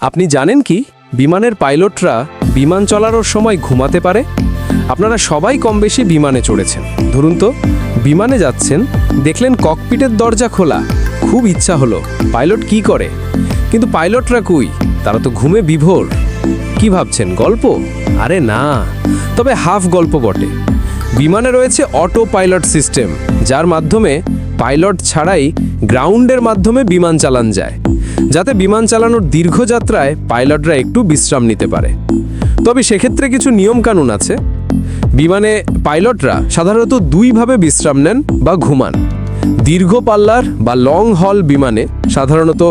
আপনি জানেন কি বিমানের পাইলটরা বিমান চালানোর সময় ঘুমাতে পারে? আপনারা সবাই কম বেশি বিমানে চড়েছেন। ধরুন তো, বিমানে যাচ্ছেন, দেখলেন ককপিটের দরজা খোলা, খুব ইচ্ছা হলো পাইলট কি করে, কিন্তু পাইলটরা কই? তারা তো ঘুমে বিভোর। কি ভাবছেন, গল্প? আরে না, তবে হাফ গল্প বটে। বিমানে রয়েছে অটো পাইলট সিস্টেম, যার মাধ্যমে পাইলট ছাড়াই গ্রাউন্ডের মাধ্যমে বিমান চালান যায়, যাতে বিমান চালানোর দীর্ঘ যাত্রায় পাইলটরা একটু বিশ্রাম নিতে পারে। তবে সেক্ষেত্রে কিছু নিয়মকানুন আছে। বিমানে পাইলটরা সাধারণত দুইভাবে বিশ্রাম নেন বা ঘুমান। দীর্ঘ পাল্লার বা লং হল বিমানে সাধারণত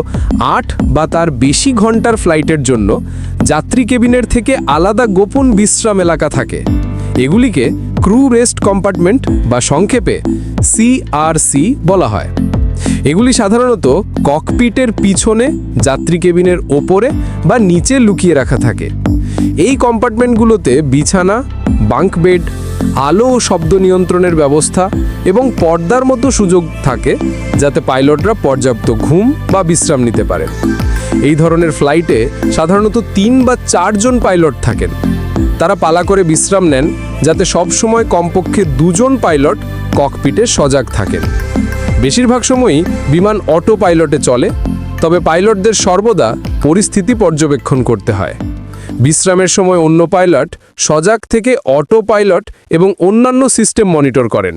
8 বা তার বেশি ঘন্টার ফ্লাইটের জন্য যাত্রী কেবিনের থেকে আলাদা গোপন বিশ্রাম এলাকা থাকে। এগুলিকে ক্রু রেস্ট কম্পার্টমেন্ট বা সংক্ষেপে CRC বলা হয়। এগুলি সাধারণত ককপিটের পিছনে, যাত্রী কেবিনের ওপরে বা নিচে লুকিয়ে রাখা থাকে। এই কম্পার্টমেন্টগুলোতে বিছানা, বাঙ্ক বেড, আলো ও শব্দ নিয়ন্ত্রণের ব্যবস্থা এবং পর্দার মতো সুযোগ থাকে, যাতে পাইলটরা পর্যাপ্ত ঘুম বা বিশ্রাম নিতে পারেন। এই ধরনের ফ্লাইটে সাধারণত 3 বা 4 জন পাইলট থাকেন। তারা পালা করে বিশ্রাম নেন, যাতে সব সময় কমপক্ষে 2 জন পাইলট ককপিটে সজাগ থাকেন। বেশিরভাগ সময়ই বিমান অটো পাইলটে চলে, তবে পাইলটদের সর্বদা পরিস্থিতি পর্যবেক্ষণ করতে হয়। বিশ্রামের সময় অন্য পাইলট সজাগ থেকে অটো পাইলট এবং অন্যান্য সিস্টেম মনিটর করেন।